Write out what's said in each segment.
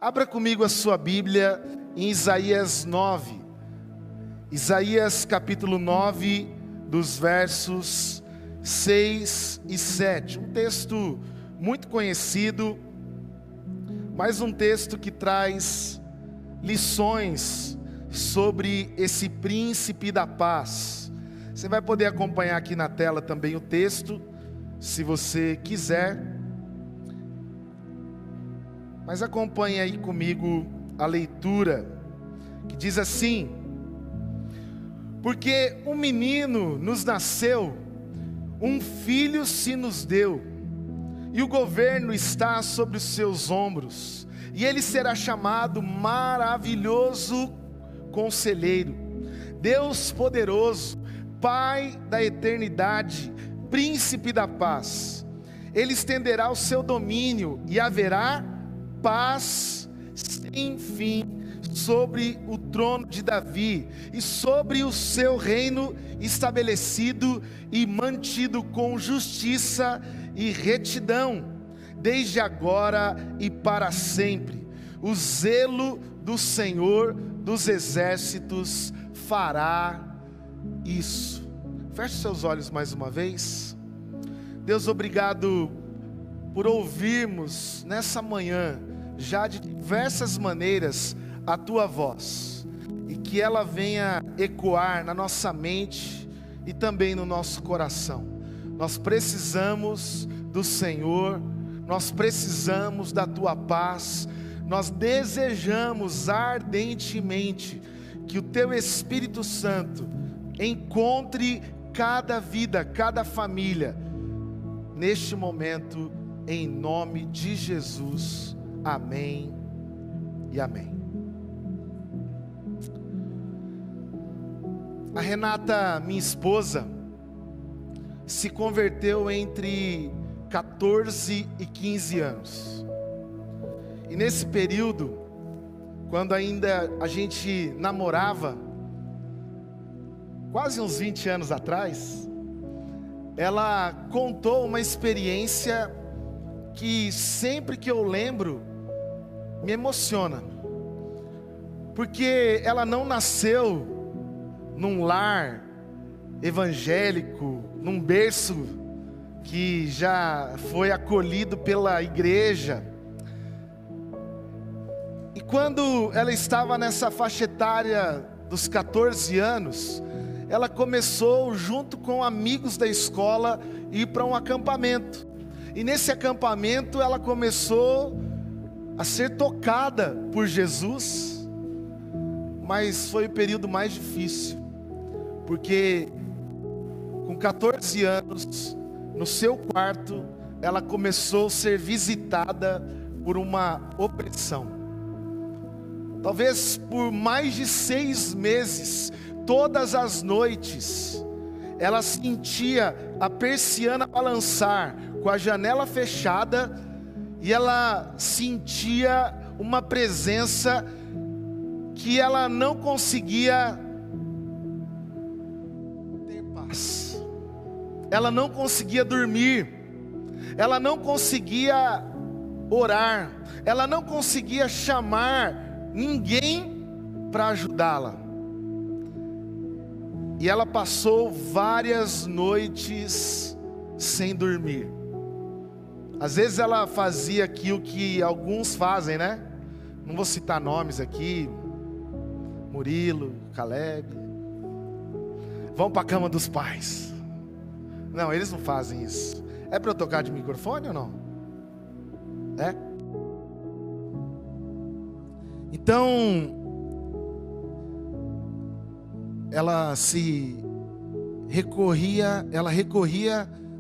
Abra comigo a sua Bíblia em Isaías 9. Isaías capítulo 9, dos versos 6 e 7. Um texto muito conhecido, mas um texto que traz lições sobre esse príncipe da paz. Você vai poder acompanhar aqui na tela também o texto, se você quiser. Mas acompanhe aí comigo a leitura, que diz assim: porque um menino nos nasceu, um filho se nos deu, e o governo está sobre os seus ombros, e ele será chamado Maravilhoso Conselheiro, Deus Poderoso, Pai da Eternidade, Príncipe da Paz. Ele estenderá o seu domínio e haverá paz sem fim sobre o trono de Davi e sobre o seu reino estabelecido e mantido com justiça e retidão, desde agora e para sempre. O zelo do Senhor dos exércitos fará isso. Feche seus olhos mais uma vez. Deus, obrigado por ouvirmos nessa manhã, já de diversas maneiras, a Tua voz, e que ela venha ecoar na nossa mente e também no nosso coração. Nós precisamos do Senhor, nós precisamos da Tua paz, nós desejamos ardentemente que o Teu Espírito Santo encontre cada vida, cada família, neste momento, em nome de Jesus. Amém e amém. A Renata, minha esposa, se converteu entre 14 e 15 anos. E nesse período, quando ainda a gente namorava, quase uns 20 anos atrás, ela contou uma experiência que sempre que eu lembro, me emociona. Porque ela não nasceu num lar evangélico, num berço que já foi acolhido pela igreja. E quando ela estava nessa faixa etária dos 14 anos, ela começou, junto com amigos da escola, a ir para um acampamento. E nesse acampamento ela começou a ser tocada por Jesus. Mas foi o período mais difícil, porque com 14 anos, no seu quarto, ela começou a ser visitada por uma opressão. Talvez por mais de 6 meses, todas as noites, ela sentia a persiana balançar com a janela fechada, e ela sentia uma presença que ela não conseguia ter paz. Ela não conseguia dormir, ela não conseguia orar, ela não conseguia chamar ninguém para ajudá-la. E ela passou várias noites sem dormir. Às vezes ela fazia aquilo que alguns fazem, né? Não vou citar nomes aqui. Murilo, Caleb. Vão para a cama dos pais. Não, eles não fazem isso. É para eu tocar de microfone ou não? É? Então, ela recorria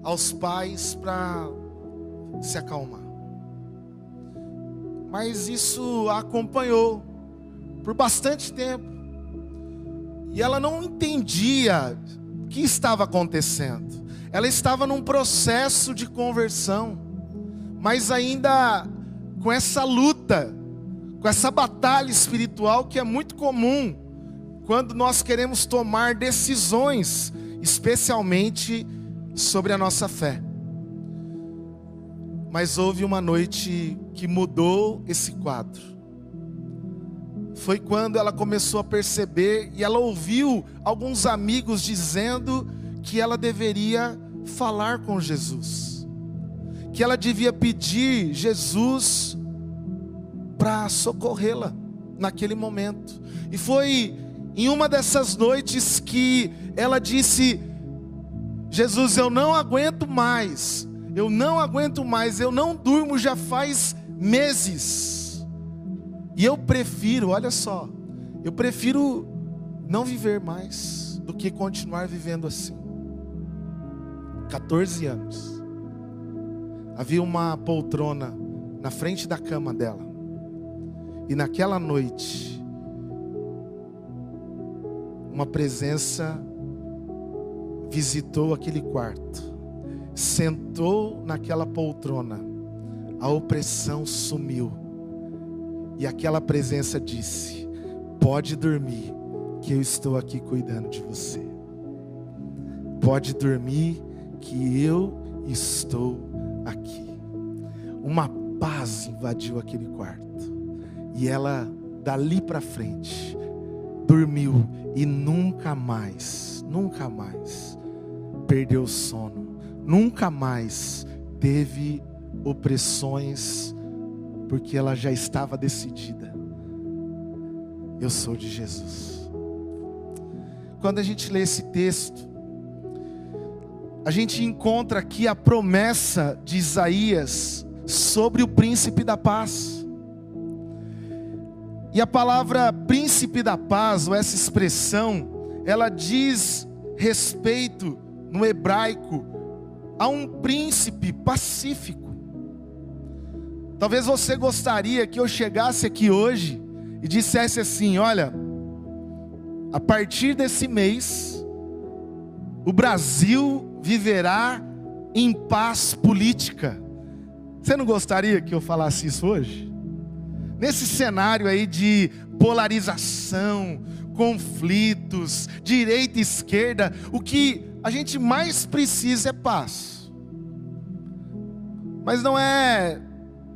aos pais para se acalmar. Mas isso a acompanhou por bastante tempo. E ela não entendia o que estava acontecendo. Ela estava num processo de conversão, mas ainda com essa luta, com essa batalha espiritual que é muito comum quando nós queremos tomar decisões, especialmente sobre a nossa fé. Mas houve uma noite que mudou esse quadro. foi quando ela começou a perceber, e ela ouviu alguns amigos dizendo que ela deveria falar com Jesus, que ela devia pedir Jesus para socorrê-la naquele momento. E foi em uma dessas noites que ela disse: Jesus, eu não aguento mais, eu não durmo já faz meses, e eu prefiro, olha só, eu prefiro não viver mais do que continuar vivendo assim. 14 anos, havia uma poltrona na frente da cama dela, e naquela noite, uma presença visitou aquele quarto, sentou naquela poltrona, a opressão sumiu, e aquela presença disse: pode dormir, que eu estou aqui cuidando de você. Pode dormir, que eu estou aqui. Uma paz invadiu aquele quarto, e ela, dali para frente, dormiu e nunca mais perdeu o sono, nunca mais teve opressões, porque ela já estava decidida: eu sou de Jesus. Quando a gente lê esse texto, a gente encontra aqui a promessa de Isaías sobre o príncipe da paz. E a palavra príncipe da paz, ou essa expressão, ela diz respeito no hebraico a um príncipe pacífico. Talvez você gostaria que eu chegasse aqui hoje e dissesse assim: olha, a partir desse mês, o Brasil viverá em paz política. Você não gostaria que eu falasse isso hoje? Nesse cenário aí de polarização, conflitos, direita e esquerda, o que a gente mais precisa é paz. Mas não é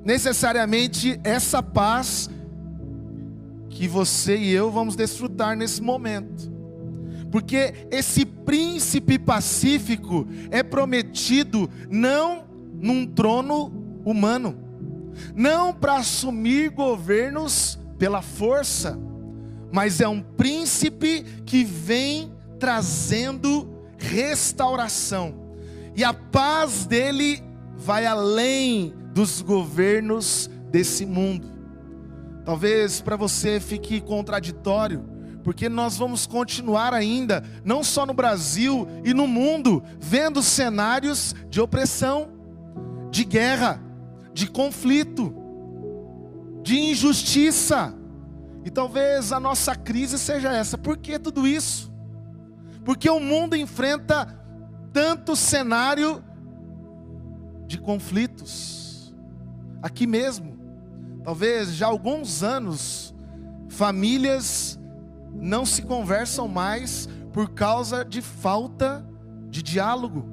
necessariamente essa paz que você e eu vamos desfrutar nesse momento, porque esse príncipe pacífico é prometido não num trono humano, não para assumir governos pela força, mas é um príncipe que vem trazendo restauração, e a paz dele vai além dos governos desse mundo. Talvez para você fique contraditório, porque nós vamos continuar ainda, não só no Brasil e no mundo, vendo cenários de opressão, de guerra, de conflito, de injustiça. E talvez a nossa crise seja essa. Por que tudo isso? Porque o mundo enfrenta tanto cenário de conflitos. Aqui mesmo, talvez já há alguns anos, famílias não se conversam mais por causa de falta de diálogo.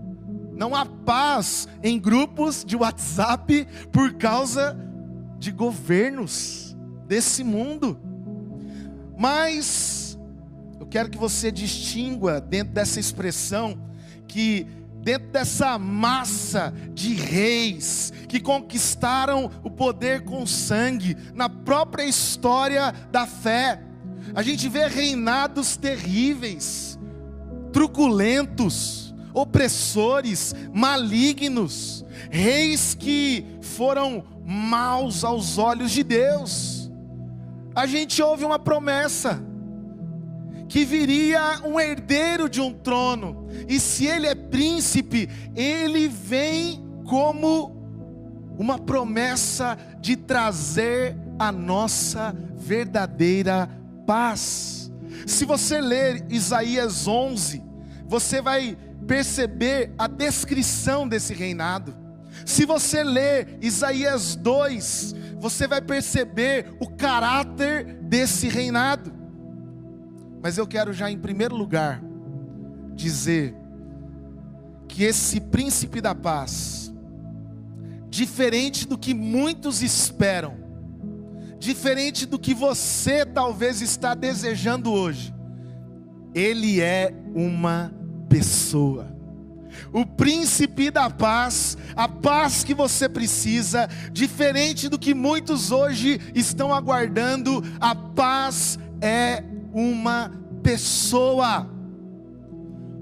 Não há paz em grupos de WhatsApp por causa de governos desse mundo. Mas eu quero que você distingua dentro dessa expressão, que dentro dessa massa de reis que conquistaram o poder com sangue, na própria história da fé, a gente vê reinados terríveis, truculentos, opressores, malignos, reis que foram maus aos olhos de Deus. A gente ouve uma promessa, que viria um herdeiro de um trono, e se ele é príncipe, ele vem como uma promessa de trazer a nossa verdadeira paz. Se você ler Isaías 11, você vai perceber a descrição desse reinado. Se você ler Isaías 2, você vai perceber o caráter desse reinado. Mas eu quero já em primeiro lugar dizer que esse príncipe da paz, diferente do que muitos esperam, diferente do que você talvez está desejando hoje. Ele é uma pessoa. O príncipe da paz, a paz que você precisa, diferente do que muitos hoje estão aguardando, a paz é uma pessoa.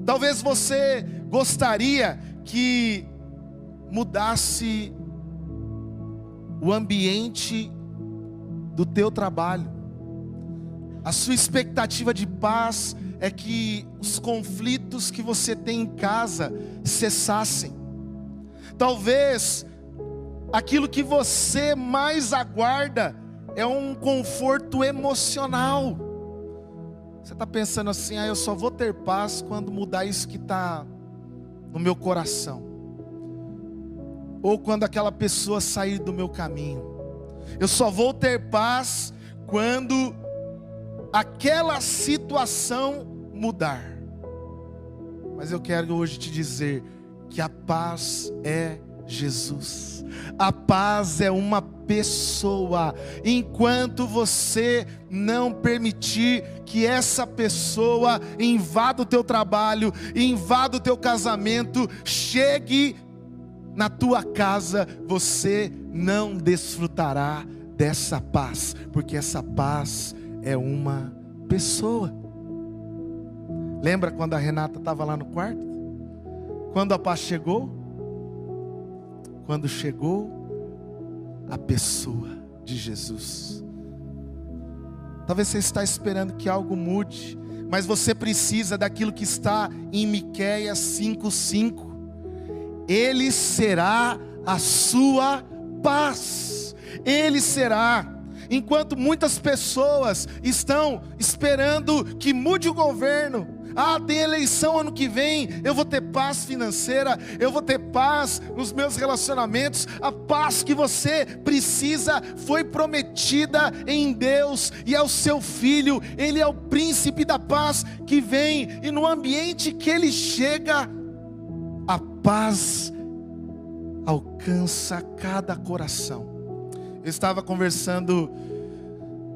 Talvez você gostaria que mudasse o ambiente do teu trabalho. A sua expectativa de paz é que os conflitos que você tem em casa cessassem. Talvez aquilo que você mais aguarda é um conforto emocional. Você está pensando assim: eu só vou ter paz quando mudar isso que está no meu coração, ou quando aquela pessoa sair do meu caminho. Eu só vou ter paz quando aquela situação mudar. Mas eu quero hoje te dizer que a paz é Jesus. A paz é uma pessoa. Enquanto você não permitir que essa pessoa invada o teu trabalho, invada o teu casamento, chegue na tua casa, você não desfrutará dessa paz, porque essa paz é uma pessoa. Lembra quando a Renata estava lá no quarto? Quando a paz chegou? Quando chegou a pessoa de Jesus. Talvez você está esperando que algo mude, mas você precisa daquilo que está em Miqueias 5:5. Ele será a sua paz. Ele será. Enquanto muitas pessoas estão esperando que mude o governo, tem eleição ano que vem, eu vou ter paz financeira, eu vou ter paz nos meus relacionamentos. A paz que você precisa foi prometida em Deus, e é o seu Filho. Ele é o príncipe da paz que vem, e no ambiente que ele chega, a paz alcança cada coração. Eu estava conversando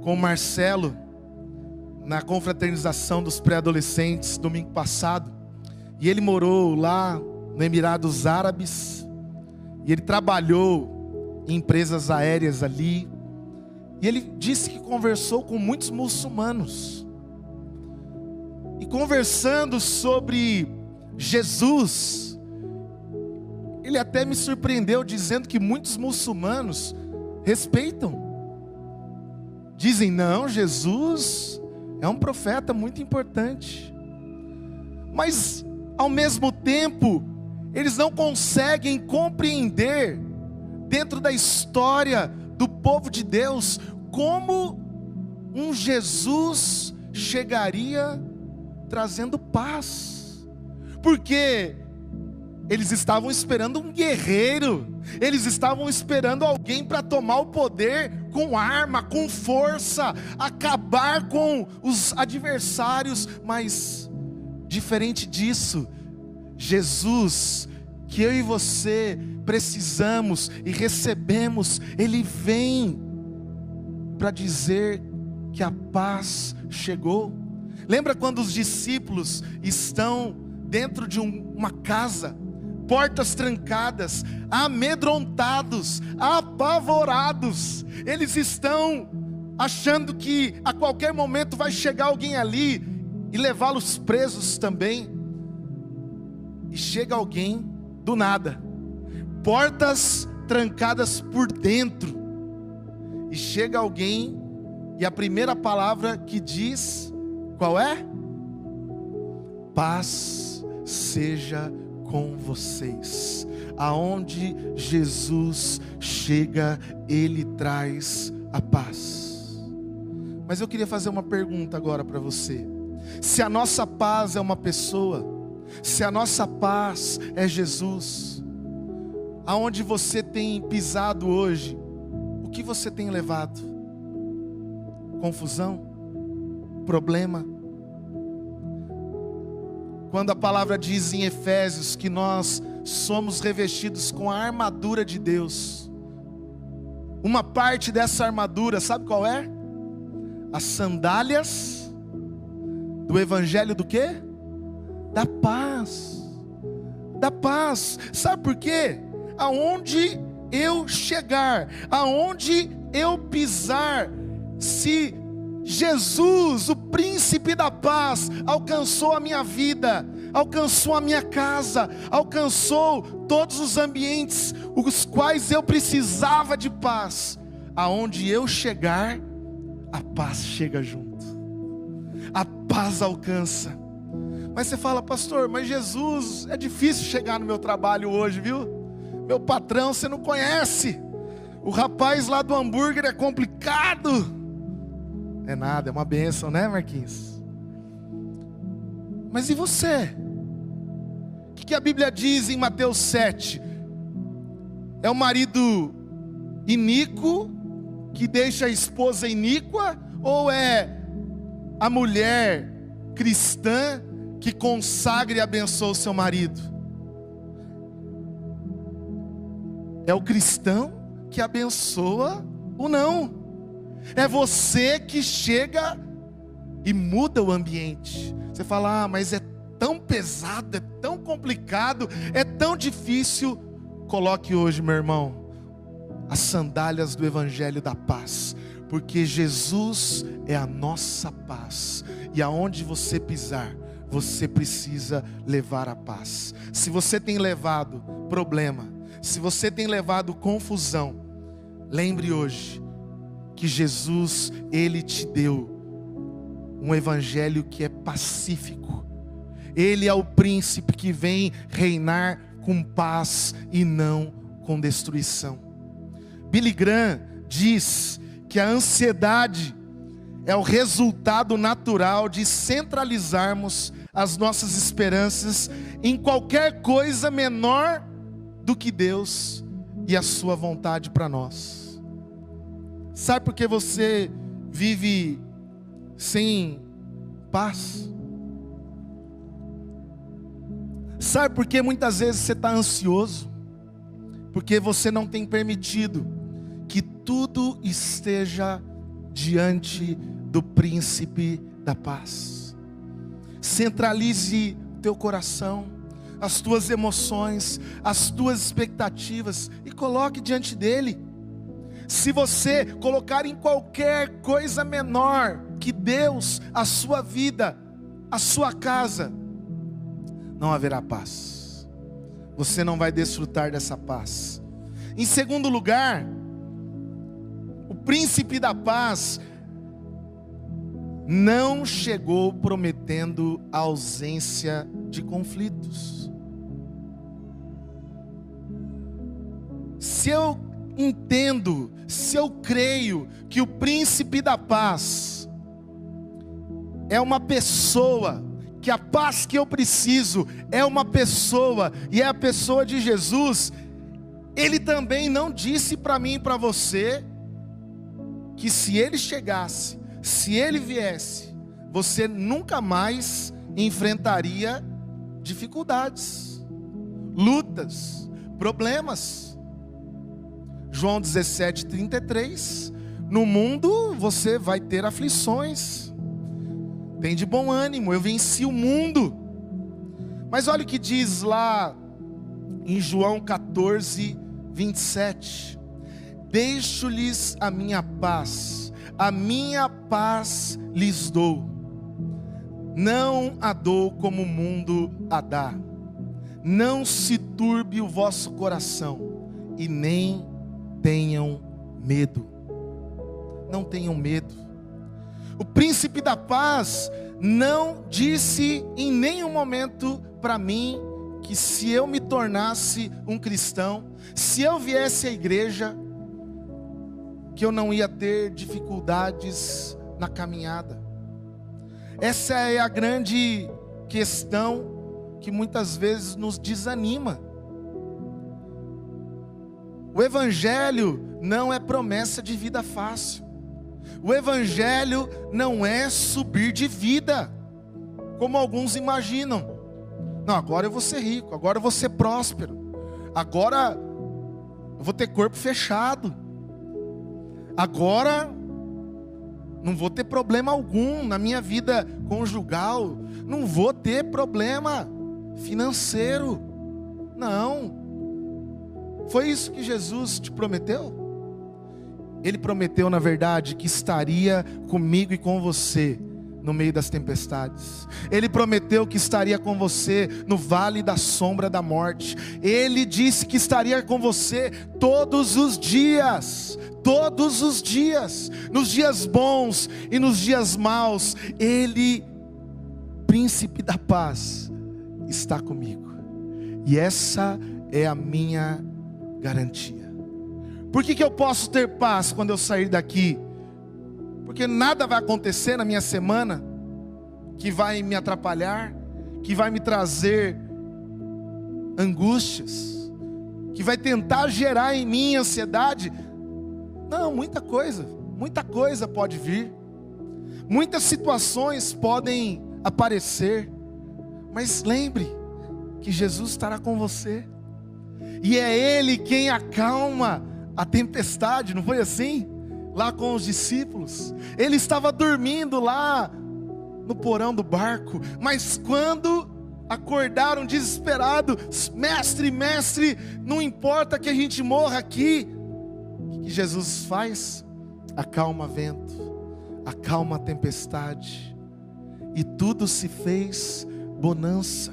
com o Marcelo na confraternização dos pré-adolescentes domingo passado, e ele morou lá no Emirados Árabes, e ele trabalhou em empresas aéreas ali, e ele disse que conversou com muitos muçulmanos, e conversando sobre Jesus, ele até me surpreendeu dizendo que muitos muçulmanos respeitam, dizem: não, Jesus é um profeta muito importante, mas ao mesmo tempo eles não conseguem compreender, dentro da história do povo de Deus, como um Jesus chegaria trazendo paz, porque eles estavam esperando um guerreiro, eles estavam esperando alguém para tomar o poder com arma, com força, acabar com os adversários. Mas diferente disso, Jesus, que eu e você precisamos e recebemos, Ele vem para dizer que a paz chegou. Lembra quando os discípulos estão dentro de uma casa, portas trancadas, amedrontados, apavorados? Eles estão achando que a qualquer momento vai chegar alguém ali e levá-los presos também. E chega alguém do nada, portas trancadas por dentro, e chega alguém, e a primeira palavra que diz, qual é? Paz seja com vocês. Aonde Jesus chega, Ele traz a paz. Mas eu queria fazer uma pergunta agora para você. Se a nossa paz é uma pessoa, se a nossa paz é Jesus, aonde você tem pisado hoje, o que você tem levado? Confusão? Problema? Quando a palavra diz em Efésios que nós somos revestidos com a armadura de Deus, uma parte dessa armadura, sabe qual é? As sandálias do evangelho do quê? Da paz. Da paz. Sabe por quê? Aonde eu chegar, aonde eu pisar, se Jesus, o príncipe da paz, alcançou a minha vida, alcançou a minha casa, alcançou todos os ambientes os quais eu precisava de paz, aonde eu chegar, a paz chega junto, a paz alcança. Mas você fala, pastor, mas Jesus, é difícil chegar no meu trabalho hoje, viu? Meu patrão você não conhece, o rapaz lá do hambúrguer é complicado. É nada, é uma bênção, né, Marquinhos? Mas e você? O que a Bíblia diz em Mateus 7? É o marido iníquo que deixa a esposa iníqua? Ou é a mulher cristã que consagra e abençoa o seu marido? É o cristão que abençoa o não. É você que chega e muda o ambiente. Você fala, ah, mas é tão pesado, é tão complicado, é tão difícil. Coloque hoje, meu irmão, as sandálias do evangelho da paz, porque Jesus é a nossa paz, e aonde você pisar, você precisa levar a paz. Se você tem levado problema, se você tem levado confusão, lembre hoje que Jesus, Ele te deu um evangelho que é pacífico. Ele é o príncipe que vem reinar com paz e não com destruição. Billy Graham diz que a ansiedade é o resultado natural de centralizarmos as nossas esperanças em qualquer coisa menor do que Deus e a sua vontade para nós. Sabe por que você vive sem paz? Sabe por que muitas vezes você está ansioso? Porque você não tem permitido que tudo esteja diante do príncipe da paz. Centralize teu coração, as tuas emoções, as tuas expectativas e coloque diante dele. Se você colocar em qualquer coisa menor que Deus, a sua vida, a sua casa, não haverá paz. Você não vai desfrutar dessa paz. Em segundo lugar, o príncipe da paz não chegou prometendo a ausência de conflitos. Se eu entendo, se eu creio que o príncipe da paz é uma pessoa, que a paz que eu preciso é uma pessoa, e é a pessoa de Jesus, ele também não disse para mim e para você, que se ele chegasse, se ele viesse, você nunca mais enfrentaria dificuldades, lutas, problemas. João 17:33, no mundo você vai ter aflições, tem de bom ânimo, eu venci o mundo. Mas olha o que diz lá em João 14:27, deixo-lhes a minha paz lhes dou, não a dou como o mundo a dá, não se turbe o vosso coração, e nem tenham medo. Não tenham medo. O príncipe da paz não disse em nenhum momento para mim que se eu me tornasse um cristão, se eu viesse à igreja, que eu não ia ter dificuldades na caminhada. Essa é a grande questão que muitas vezes nos desanima. O evangelho não é promessa de vida fácil. O evangelho não é subir de vida, como alguns imaginam. Não, agora eu vou ser rico, agora eu vou ser próspero, agora eu vou ter corpo fechado. Agora não vou ter problema algum na minha vida conjugal, não vou ter problema financeiro. Não. Foi isso que Jesus te prometeu? Ele prometeu, na verdade, que estaria comigo e com você no meio das tempestades. Ele prometeu que estaria com você no vale da sombra da morte. Ele disse que estaria com você todos os dias. Todos os dias. Nos dias bons e nos dias maus. Ele, príncipe da paz, está comigo. E essa é a minha garantia. Por que eu posso ter paz quando eu sair daqui? Porque nada vai acontecer na minha semana que vai me atrapalhar, que vai me trazer angústias, que vai tentar gerar em mim ansiedade. Não, muita coisa pode vir. Muitas situações podem aparecer. Mas lembre que Jesus estará com você. E é Ele quem acalma a tempestade, não foi assim? Lá com os discípulos, ele estava dormindo lá no porão do barco, mas quando acordaram desesperados, mestre, não importa que a gente morra aqui, o que Jesus faz? Acalma vento, acalma a tempestade, e tudo se fez bonança.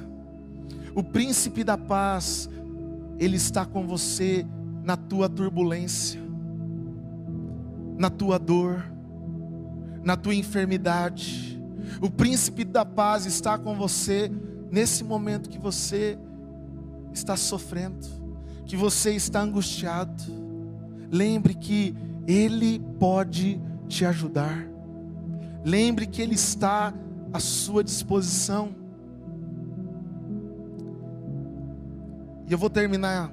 O príncipe da paz, ele está com você na tua turbulência, na tua dor, na tua enfermidade. O príncipe da paz está com você nesse momento que você está sofrendo, que você está angustiado. Lembre que Ele pode te ajudar. Lembre que Ele está à sua disposição. E eu vou terminar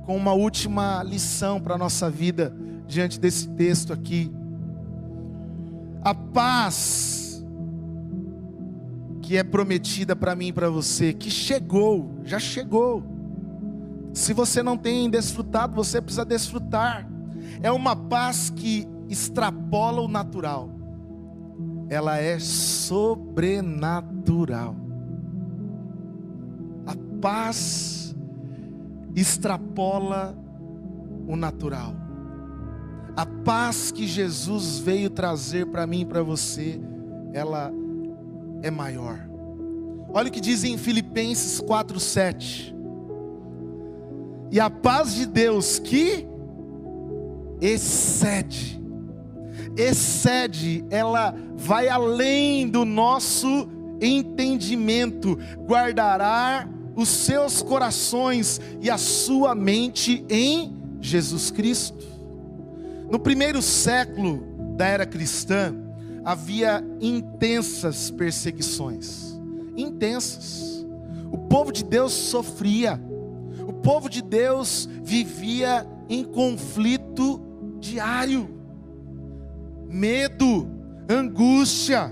com uma última lição para a nossa vida, diante desse texto aqui. A paz que é prometida para mim e para você, que chegou, já chegou. Se você não tem desfrutado, você precisa desfrutar. É uma paz que extrapola o natural. Ela é sobrenatural. A paz extrapola o natural. A paz que Jesus veio trazer para mim e para você, ela é maior. Olha o que diz em Filipenses 4:7. E a paz de Deus que excede, ela vai além do nosso entendimento, guardará os seus corações e a sua mente em Jesus Cristo. No primeiro século da era cristã, havia intensas perseguições. Intensas. O povo de Deus sofria. O povo de Deus vivia em conflito diário. Medo, angústia.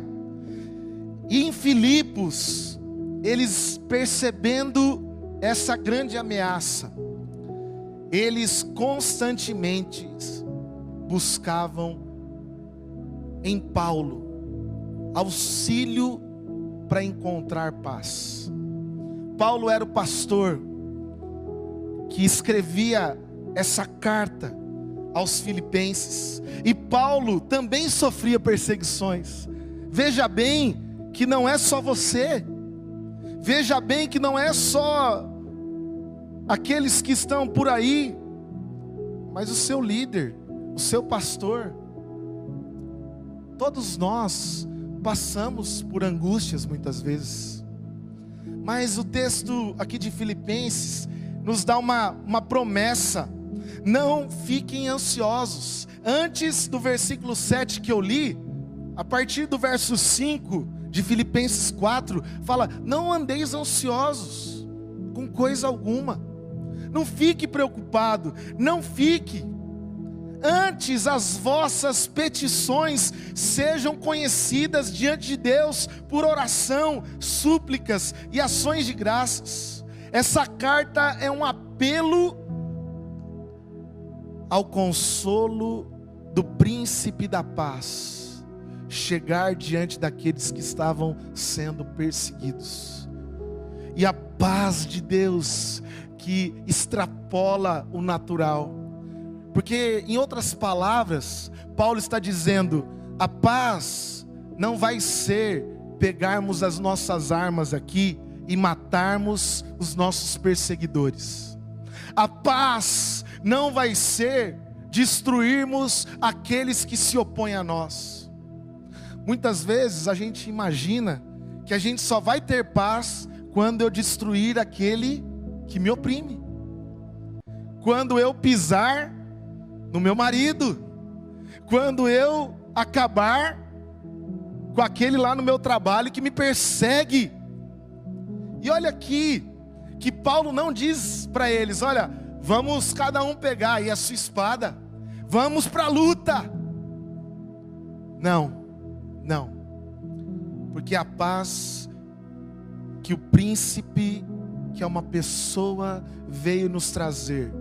E em Filipos, eles percebendo essa grande ameaça, eles constantemente buscavam em Paulo auxílio para encontrar paz. Paulo era o pastor que escrevia essa carta aos filipenses, e Paulo também sofria perseguições. Veja bem que não é só você, veja bem que não é só aqueles que estão por aí, mas o seu líder, o seu pastor. Todos nós passamos por angústias muitas vezes, mas o texto aqui de Filipenses nos dá uma promessa: não fiquem ansiosos. Antes do versículo 7 que eu li, a partir do verso 5 de Filipenses 4, fala: não andeis ansiosos com coisa alguma, não fique preocupado, não fique. Antes as vossas petições sejam conhecidas diante de Deus por oração, súplicas e ações de graças. Essa carta é um apelo ao consolo do príncipe da paz chegar diante daqueles que estavam sendo perseguidos. E a paz de Deus que extrapola o natural. Porque, em outras palavras, Paulo está dizendo: a paz não vai ser pegarmos as nossas armas aqui e matarmos os nossos perseguidores. A paz não vai ser destruirmos aqueles que se opõem a nós. Muitas vezes a gente imagina que a gente só vai ter paz quando eu destruir aquele que me oprime, quando eu pisar no meu marido, quando eu acabar com aquele lá no meu trabalho que me persegue. E olha aqui, que Paulo não diz para eles: olha, vamos cada um pegar aí a sua espada, vamos para a luta. Não, porque a paz que o príncipe, que é uma pessoa, veio nos trazer,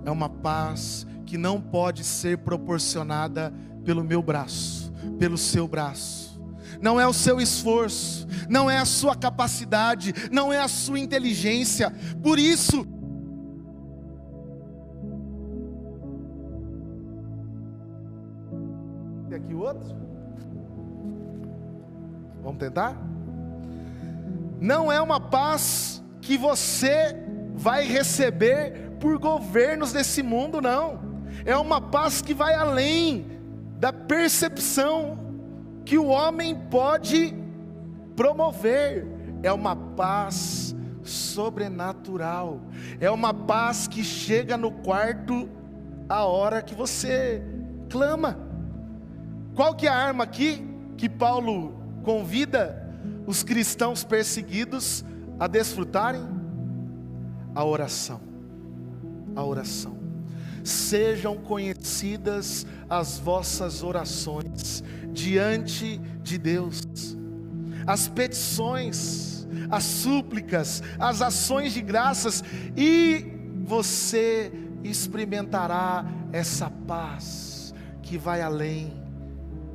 é uma paz que não pode ser proporcionada pelo meu braço, pelo seu braço. Não é o seu esforço, não é a sua capacidade, não é a sua inteligência. Por isso, tem aqui o outro? Vamos tentar? Não é uma paz que você vai receber por governos desse mundo, não. É uma paz que vai além da percepção que o homem pode promover. É uma paz sobrenatural. É uma paz que chega no quarto a hora que você clama. Qual que é a arma aqui que Paulo convida os cristãos perseguidos a desfrutarem? A oração. A oração. Sejam conhecidas as vossas orações diante de Deus. As petições, as súplicas, as ações de graças, e você experimentará essa paz que vai além,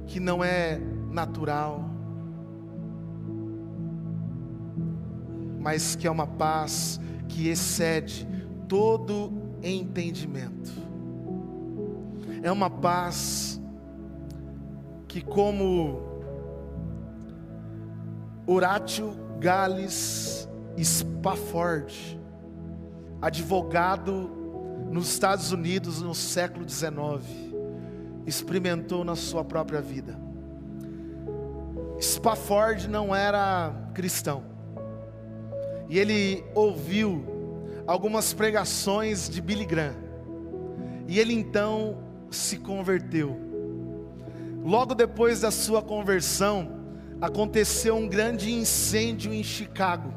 que não é natural, mas que é uma paz que excede todo entendimento. É uma paz que, como Horatio Gales Spafford, advogado nos Estados Unidos no século XIX, experimentou na sua própria vida. Spafford não era cristão, e ele ouviu algumas pregações de Billy Graham, e ele então se converteu. Logo depois da sua conversão, aconteceu um grande incêndio em Chicago.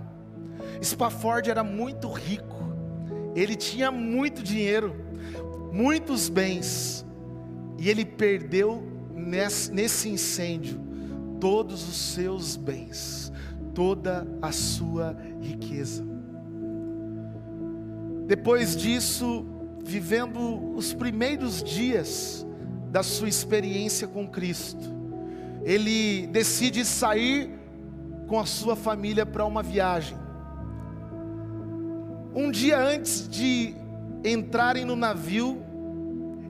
Spafford era muito rico, ele tinha muito dinheiro, muitos bens, e ele perdeu nesse incêndio todos os seus bens, toda a sua riqueza. Depois disso, vivendo os primeiros dias da sua experiência com Cristo, ele decide sair com a sua família para uma viagem. Um dia antes de entrarem no navio,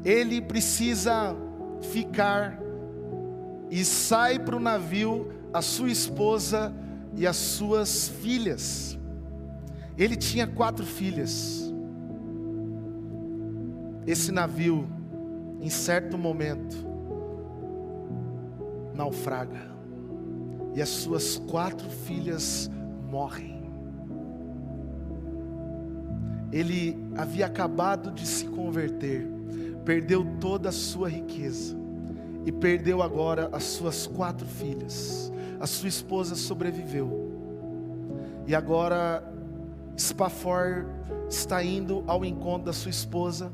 ele precisa ficar, e sai para o navio a sua esposa e as suas filhas. Ele tinha 4 filhas. Esse navio, em certo momento, naufraga, e as suas 4 filhas morrem. Ele havia acabado de se converter, perdeu toda a sua riqueza, e perdeu agora as suas 4 filhas. A sua esposa sobreviveu, e agora Spafford está indo ao encontro da sua esposa,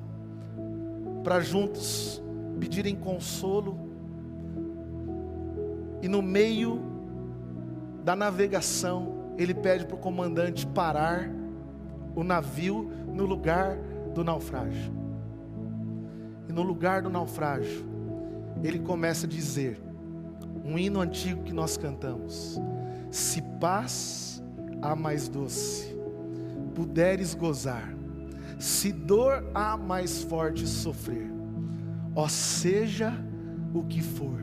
para juntos pedirem consolo. E no meio da navegação, ele pede para o comandante parar o navio no lugar do naufrágio. E no lugar do naufrágio, ele começa a dizer, um hino antigo que nós cantamos: se paz há mais doce, puderes gozar, se dor há mais forte sofrer, ó seja o que for,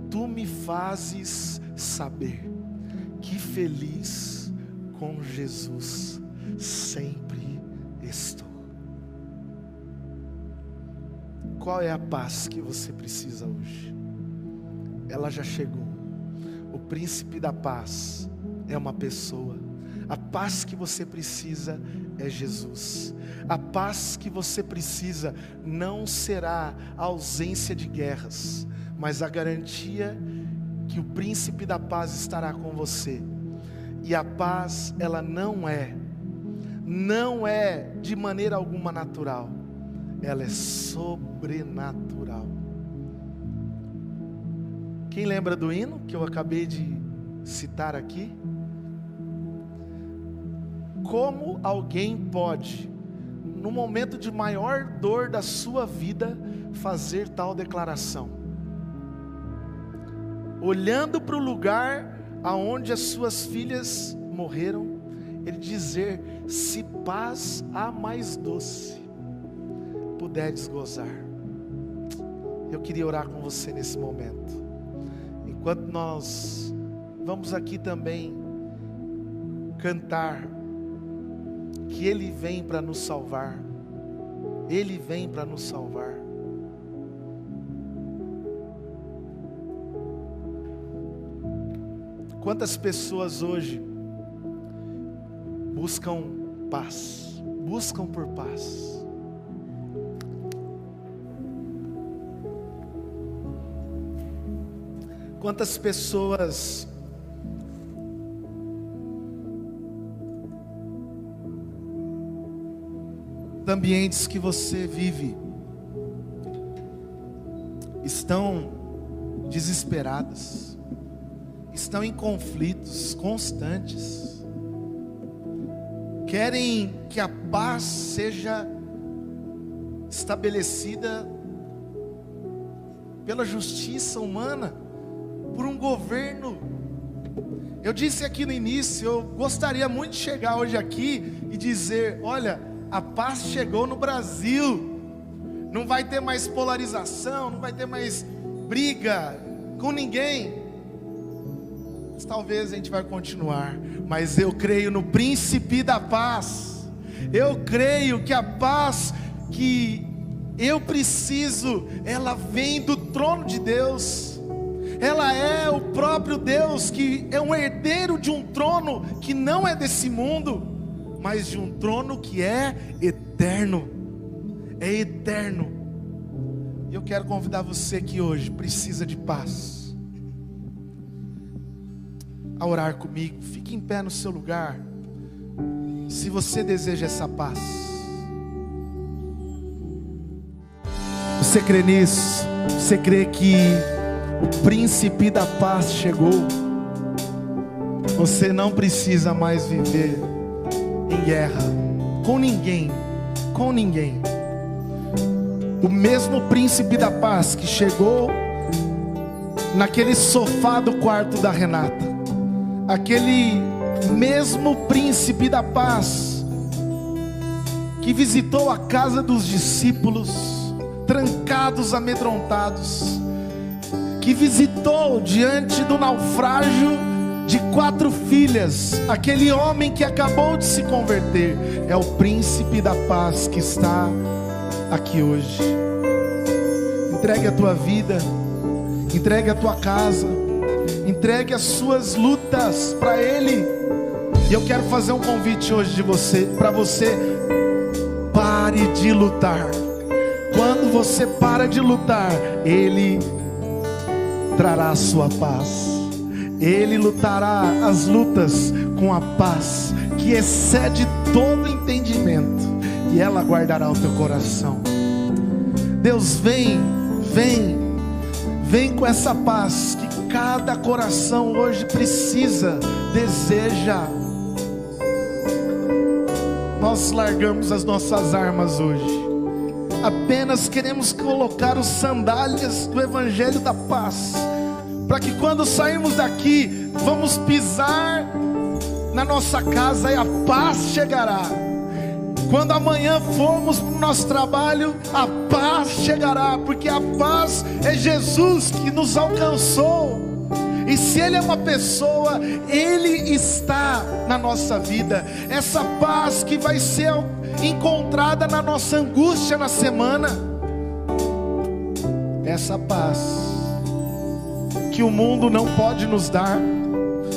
tu me fazes saber que feliz com Jesus sempre estou. Qual é a paz que você precisa hoje? Ela já chegou. O príncipe da paz é uma pessoa. A paz que você precisa é Jesus. A paz que você precisa não será a ausência de guerras, mas a garantia que o príncipe da paz estará com você. E a paz, ela não é de maneira alguma natural, ela é sobrenatural. Quem lembra do hino que eu acabei de citar aqui? Como alguém pode, no momento de maior dor da sua vida, fazer tal declaração? Olhando para o lugar aonde as suas filhas morreram, ele dizer: se paz há mais doce, puderes gozar. Eu queria orar com você nesse momento. Enquanto nós vamos aqui também cantar que Ele vem para nos salvar. Ele vem para nos salvar. Quantas pessoas hoje buscam paz, buscam por paz? Quantas pessoas ambientes que você vive estão desesperadas, estão em conflitos constantes, querem que a paz seja estabelecida pela justiça humana, por um governo. Eu disse aqui no início, eu gostaria muito de chegar hoje aqui e dizer: olha, a paz chegou no Brasil, não vai ter mais polarização, não vai ter mais briga com ninguém. Mas talvez a gente vai continuar, mas eu creio no príncipe da paz. Eu creio que a paz que eu preciso, ela vem do trono de Deus. Ela é o próprio Deus, que é um herdeiro de um trono que não é desse mundo, mas de um trono que é eterno. É eterno. E eu quero convidar você que hoje precisa de paz a orar comigo. Fique em pé no seu lugar, se você deseja essa paz. Você crê nisso? Você crê que o príncipe da paz chegou? Você não precisa mais viver em guerra com ninguém, com ninguém. O mesmo príncipe da paz que chegou naquele sofá do quarto da Renata, aquele mesmo príncipe da paz que visitou a casa dos discípulos, trancados, amedrontados, que visitou diante do naufrágio de 4 filhas, aquele homem que acabou de se converter, é o príncipe da paz que está aqui hoje. Entregue a tua vida, entregue a tua casa, entregue as suas lutas para Ele. E eu quero fazer um convite hoje para você: pare de lutar. Quando você para de lutar, Ele trará a sua paz. Ele lutará as lutas com a paz que excede todo entendimento, e ela guardará o teu coração. Deus, vem com essa paz que cada coração hoje precisa, deseja. Nós largamos as nossas armas hoje, apenas queremos colocar os sandálias do Evangelho da Paz, para que quando sairmos daqui, vamos pisar na nossa casa e a paz chegará. Quando amanhã formos para o nosso trabalho, a paz chegará, porque a paz é Jesus que nos alcançou. E se Ele é uma pessoa, Ele está na nossa vida. Essa paz que vai ser encontrada na nossa angústia na semana, essa paz que o mundo não pode nos dar,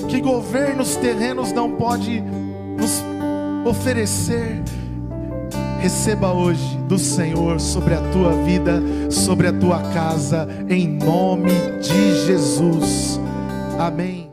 que governos terrenos não podem nos oferecer, receba hoje do Senhor sobre a tua vida, sobre a tua casa, em nome de Jesus. Amém.